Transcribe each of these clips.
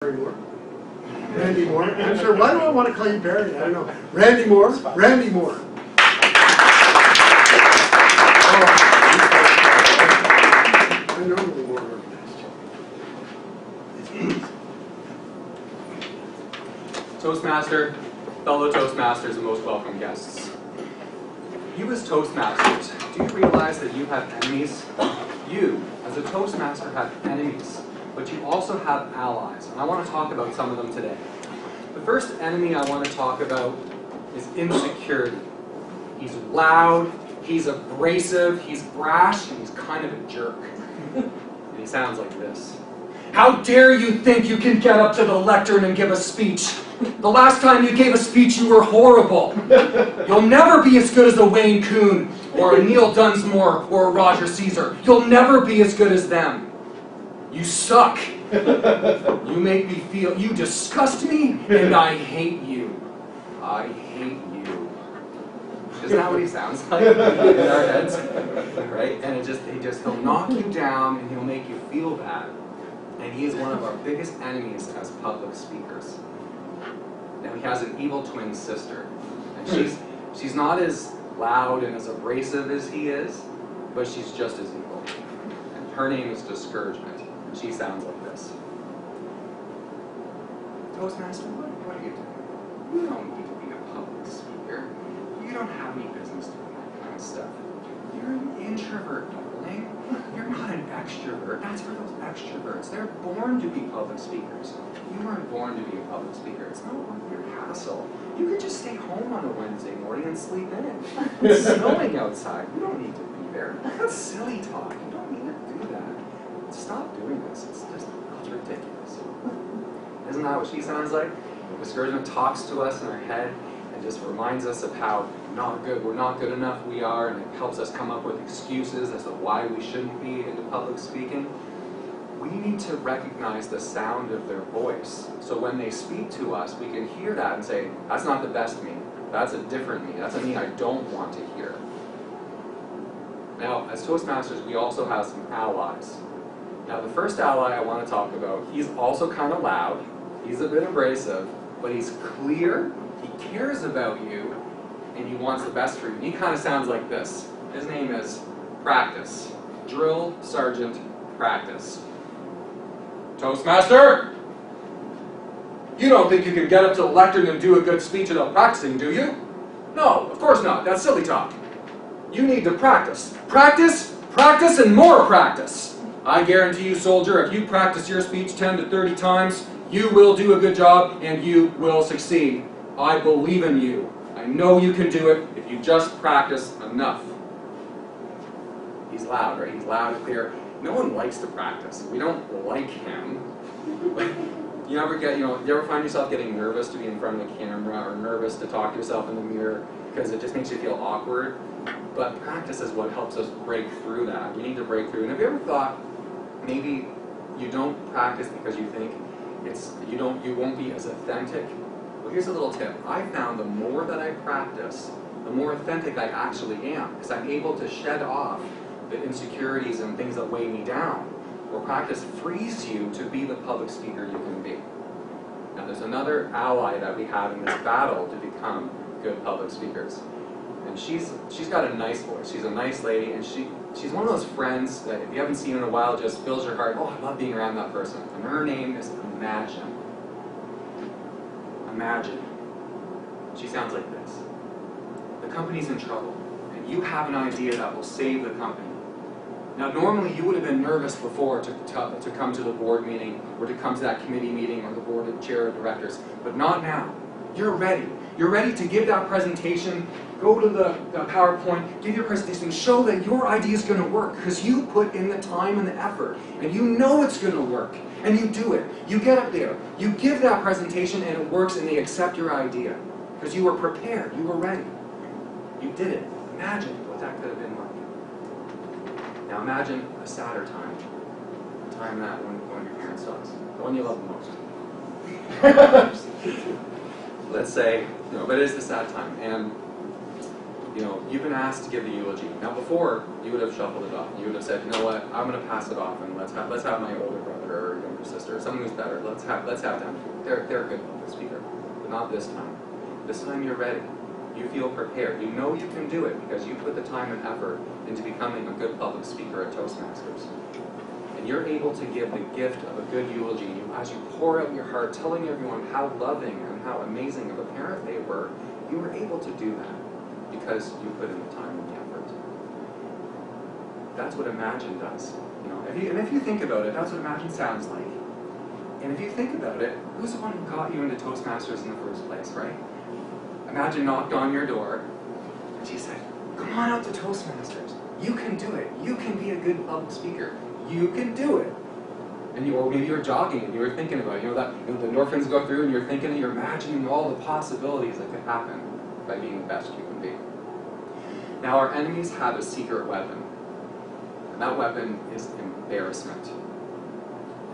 Moore. Randy Moore. I'm sure. Why do I want to call you Barry? I don't know. Randy Moore. Randy Moore. I normally more organized. Toastmaster, fellow Toastmasters, and most welcome guests. You as Toastmasters, do you realize that you have enemies? You, as a Toastmaster, have enemies, but you also have allies, and I want to talk about some of them today. The first enemy I want to talk about is insecurity. He's loud, he's abrasive, he's brash, and he's kind of a jerk. And he sounds like this. How dare you think you can get up to the lectern and give a speech? The last time you gave a speech, you were horrible. You'll never be as good as a Wayne Coon, or a Neil Dunsmore, or a Roger Caesar. You'll never be as good as them. You suck. You make me feel, you disgust me, and I hate you. I hate you. Isn't that what he sounds like in our heads? Right? And he'll knock you down, and he'll make you feel bad. And he is one of our biggest enemies as public speakers. Now he has an evil twin sister. And she's not as loud and as abrasive as he is, but she's just as evil. And her name is Discouragement. And she sounds like this. Toastmaster, what are you doing? You don't need to be a public speaker. You don't have any business doing that kind of stuff. You're an introvert, darling. You're not an extrovert. That's for those extroverts. They're born to be public speakers. You weren't born to be a public speaker. It's not worth your hassle. You could just stay home on a Wednesday morning and sleep in. It's snowing outside. You don't need to be there. That's silly talk. You don't need to do that. Stop doing this. It's ridiculous. Isn't that what she sounds like? Discouragement talks to us in our head and just reminds us of how we're not good enough we are, and it helps us come up with excuses as to why we shouldn't be into public speaking. We need to recognize the sound of their voice. So when they speak to us, we can hear that and say, that's not the best me. That's a different me. That's a me I don't want to hear. Now, as Toastmasters, we also have some allies. Now, the first ally I want to talk about, he's also kind of loud. He's a bit abrasive, but he's clear, he cares about you, and he wants the best for you. And he kind of sounds like this. His name is Practice. Drill Sergeant Practice. Toastmaster! You don't think you can get up to the lectern and do a good speech without practicing, do you? No, of course not. That's silly talk. You need to practice. Practice, practice, and more practice. I guarantee you, soldier, if you practice your speech 10 to 30 times, you will do a good job and you will succeed. I believe in you. I know you can do it if you just practice enough. He's loud, right? He's loud and clear. No one likes to practice. We don't like him. You ever find yourself getting nervous to be in front of the camera, or nervous to talk to yourself in the mirror because it just makes you feel awkward? But practice is what helps us break through that. We need to break through. And have you ever thought maybe you don't practice because you think you won't be as authentic? Well, here's a little tip. I found the more that I practice, the more authentic I actually am, because I'm able to shed off the insecurities and things that weigh me down. Where practice frees you to be the public speaker you can be. Now, there's another ally that we have in this battle to become good public speakers. And she's got a nice voice. She's a nice lady, and she's one of those friends that if you haven't seen in a while, just fills your heart. Oh, I love being around that person. And her name is Imagine. Imagine. She sounds like this. The company's in trouble, and you have an idea that will save the company. Now, normally you would have been nervous before to come to the board meeting, or to come to that committee meeting, or the board of chair of directors, but not now. You're ready. You're ready to give that presentation, go to the PowerPoint, give your presentation, show that your idea is going to work, because you put in the time and the effort, and you know it's going to work, and you do it. You get up there, you give that presentation, and it works, and they accept your idea, because you were prepared, you were ready. You did it. Imagine what that could have been like. Now imagine a sadder time, a time that when your parents sucks, the one you love the most. Let's say, but it is the sad time, and You know, you've been asked to give the eulogy. Now before, you would have shuffled it off. You would have said, you know what, I'm going to pass it off, and let's have my older brother or younger sister, someone who's better. Let's have them. They're a good public speaker, but not this time. This time you're ready. You feel prepared. You know you can do it because you put the time and effort into becoming a good public speaker at Toastmasters. And you're able to give the gift of a good eulogy as you pour out your heart, telling everyone how loving and how amazing of a parent they were. You were able to do that because you put in the time and the effort. That's what Imagine does. You know, if you think about it, that's what Imagine sounds like. And if you think about it, who's the one who got you into Toastmasters in the first place, right? Imagine knocked on your door, and she said, come on out to Toastmasters. You can do it. You can be a good public speaker. You can do it. And or maybe you're jogging and you were thinking about it. You know, the endorphins go through and you're thinking and you're imagining all the possibilities that could happen by being the best you can be. Now our enemies have a secret weapon. And that weapon is embarrassment.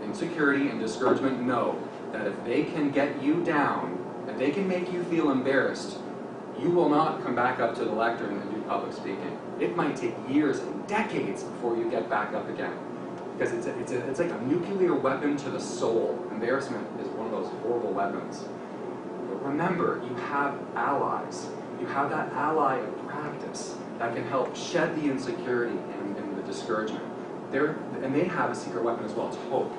Insecurity and discouragement know that if they can get you down, if they can make you feel embarrassed, you will not come back up to the lectern and do public speaking. It might take years and decades before you get back up again. Because it's like a nuclear weapon to the soul. Embarrassment is one of those horrible weapons. But remember, you have allies. You have that ally of practice that can help shed the insecurity and the discouragement. And they have a secret weapon as well. It's hope.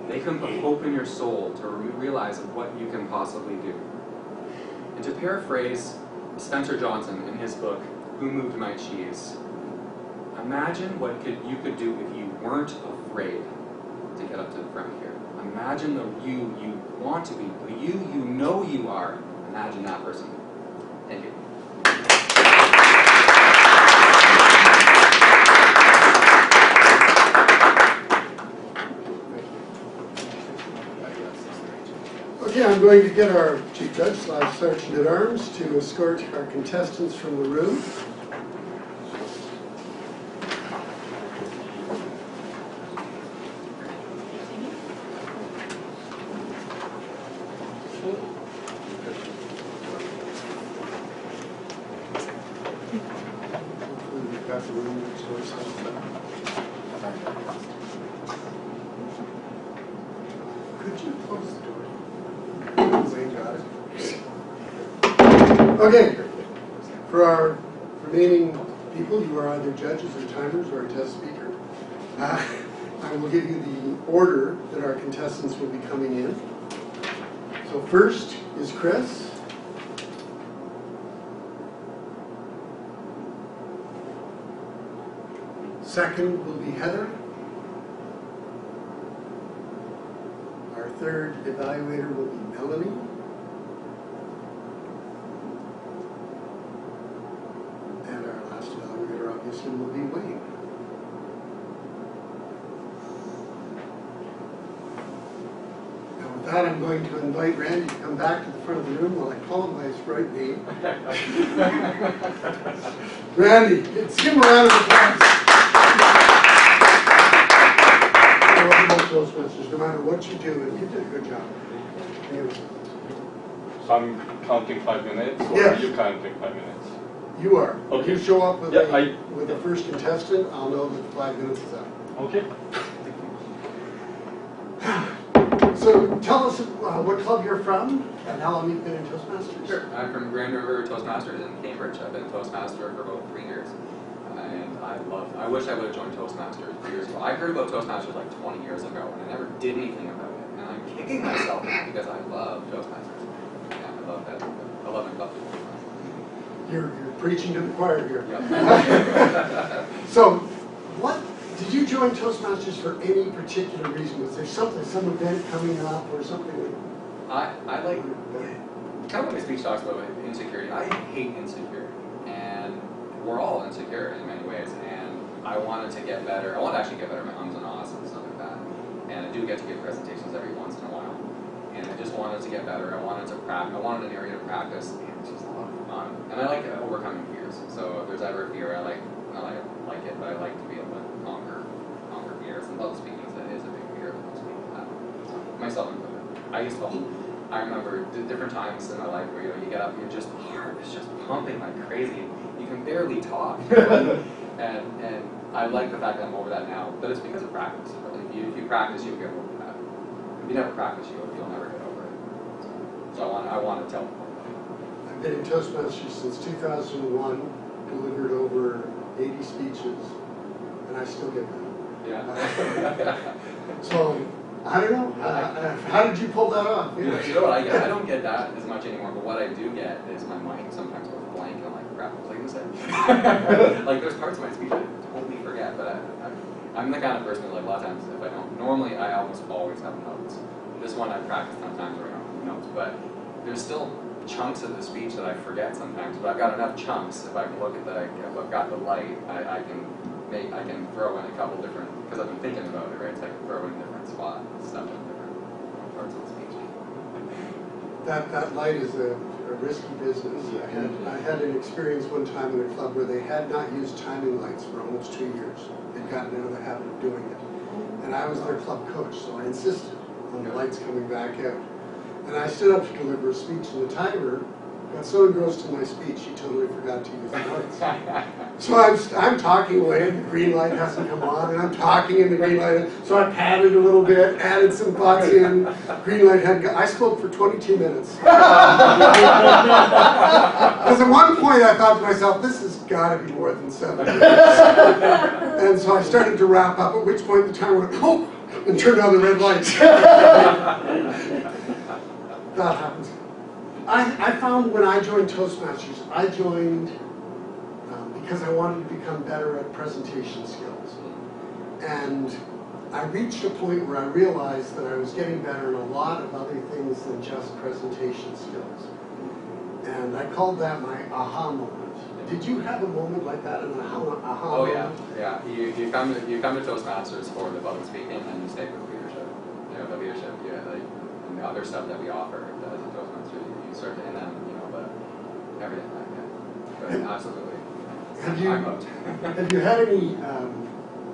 They can put hope in your soul to realize what you can possibly do. And to paraphrase Spencer Johnson in his book, Who Moved My Cheese? Imagine what you could do if you weren't afraid to get up to the front here. Imagine the you want to be, the you know you are. Imagine that person. Thank you. Okay, I'm going to get our Chief Judge / Sergeant at Arms to escort our contestants from the room. Okay, for our remaining people, you are either judges or timers or a test speaker. I will give you the order that our contestants will be coming in. So first is Chris. Second will be Heather. Our third evaluator will be Melanie. Obviously will be Wayne. Now with that, I'm going to invite Randy to come back to the front of the room while I call him by his right name. Randy, let's give him a round of applause. Toastmasters, no matter what you do, and you did a good job. So I'm counting 5 minutes, or yes. are you counting 5 minutes? You are. Okay. If you show up with, yeah, with the first contestant, I'll know that 5 minutes is up. Okay. So tell us what club you're from and how long you've been in Toastmasters. Sure. I'm from Grand River Toastmasters in Cambridge. I've been a Toastmaster for about 3 years. And I wish I would have joined Toastmasters 3 years ago. I heard about Toastmasters like 20 years ago and I never did anything about it. And I'm kicking myself now because I love Toastmasters. Yeah, I love that. I love my club. You're preaching to the choir here. Yep. So, what did you join Toastmasters for any particular reason? Was there something, some event coming up or something? I like kind of what my speech talks about insecurity. I hate insecurity, and we're all insecure in many ways. And I wanted to get better. I want to actually get better at my ums and ahs and stuff like that. And I do get to give presentations every once in a while. And I just wanted to get better. I wanted to practice. I wanted an area to practice. It's just a lot of fun. And I like overcoming fears. So if there's ever a fear, I like it, but I like to be able to conquer fears. And public speaking is a big fear. Public speaking have. So, myself included. I remember different times in my life where you get up, and your heart is just pumping like crazy. You can barely talk. and I like the fact that I'm over that now, but it's because of practice. Really. If you practice, you'll get over that. If you never practice, you'll never get over it. So I want to tell people. I've been in Toastmasters since 2001, delivered over 80 speeches, and I still get better. Yeah. So, I don't know. How did you pull that off? You know what I get? I don't get that as much anymore, but what I do get is my mind sometimes goes blank and I'm like, crap, what was I going to say? Like, there's parts of my speech I totally forget, but I'm the kind of person who, like, a lot of times, if I don't, normally I almost always have notes. This one I practice sometimes where I don't have notes, but there's still chunks of the speech that I forget sometimes, but I've got enough chunks. If I can look at if I've got the light, I can throw in a couple different, because I've been thinking about it, right? So I can throw in different spots, stuff in different parts of the speech. That light is a risky business. I had an experience one time in a club where they had not used timing lights for almost 2 years. They'd gotten into the habit of doing it. And I was their club coach, so I insisted on the lights coming back out. And I stood up to deliver a speech, and the timer got so engrossed in my speech, he totally forgot to use the lights. So I'm talking away, and the green light hasn't come on, and I'm talking, and the green light, so I padded a little bit, added some thoughts in, green light hadn't I spoke for 22 minutes. Because at one point I thought to myself, this has got to be more than 7 minutes. And so I started to wrap up, at which point the timer went, oh, and turned on the red lights. That happens. I found when I joined Toastmasters, I joined because I wanted to become better at presentation skills. And I reached a point where I realized that I was getting better in a lot of other things than just presentation skills. And I called that my aha moment. Did you have a moment like that, an aha Oh, moment? yeah. You come to Toastmasters for the public speaking, and you stay for the leadership. You know, the leadership, and the other stuff that we offer as a Toastmaster, you start to, and then, but everything like that. But absolutely. Have you had any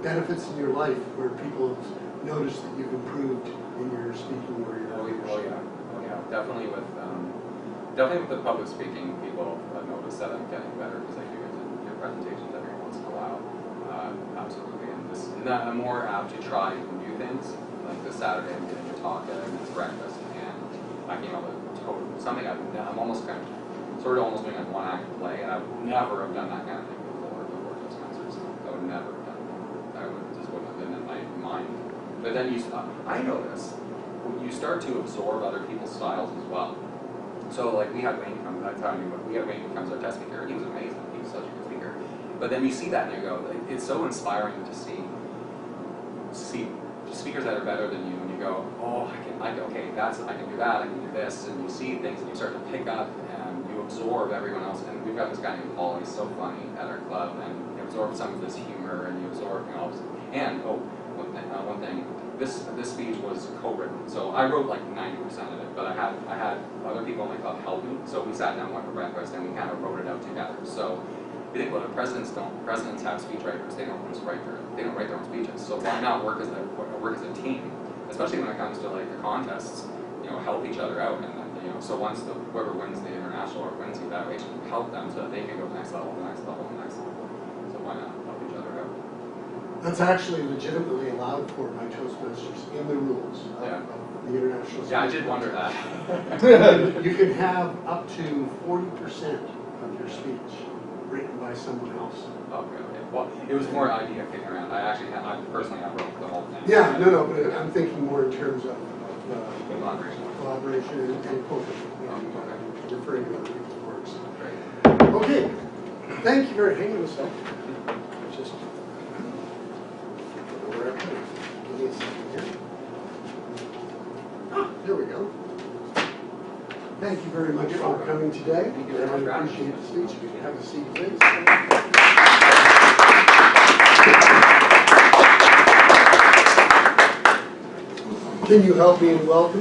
benefits in your life where people have noticed that you've improved in your speaking or your leadership? Oh yeah. Definitely with the public speaking, people have noticed that I'm getting better because I do get to give presentations every once in a while. Absolutely, and I'm more apt to try new things. Like this Saturday, I'm getting a talk at a breakfast, and I came up with something I'm almost kind of almost doing a one-act play, and I would never have done that kind of thing before Toastmasters. I would never have done that. Just wouldn't have been in my mind. But then I notice when you start to absorb other people's styles as well. So like we had Wayne come, I'm telling you, we had Wayne comes our test speaker. He was amazing. He was such a good speaker. But then you see that and you go, like, it's so inspiring to see speakers that are better than you, and you go, oh, I can do that, I can do this, and you see things and you start to pick up and you absorb everyone else. And we've got this guy named Paul, he's so funny at our club, and you absorb some of this humor, and you absorb, and one thing, this speech was co-written, so I wrote like 90% of it, but I had other people in my club help me, so we sat down, went for breakfast, and we kind of wrote it out together. So if you think about it, presidents have speechwriters, they don't write their own speeches, so why not work as a team, especially when it comes to like the contests, help each other out, and then, so once whoever wins the international or wins the evaluation, help them so that they can go to the next level, the next level, the next level. So why not help each other out? That's actually legitimately allowed for by Toastmasters in the rules of the international. Yeah, I did wonder that. You can have up to 40% of your speech written by someone else. Okay. Well, it was more idea kicking around. I personally wrote the whole thing. Yeah, no, but I'm thinking more in terms of collaboration and quoting. Okay. Referring to other people's works. Great. Okay, thank you very much. Hang on a second. Just where I put it. Give me a second here. There we go. Thank you very much for coming today. Thank you very much. I appreciate the speech. You can have a seat, please. Can you help me in welcome?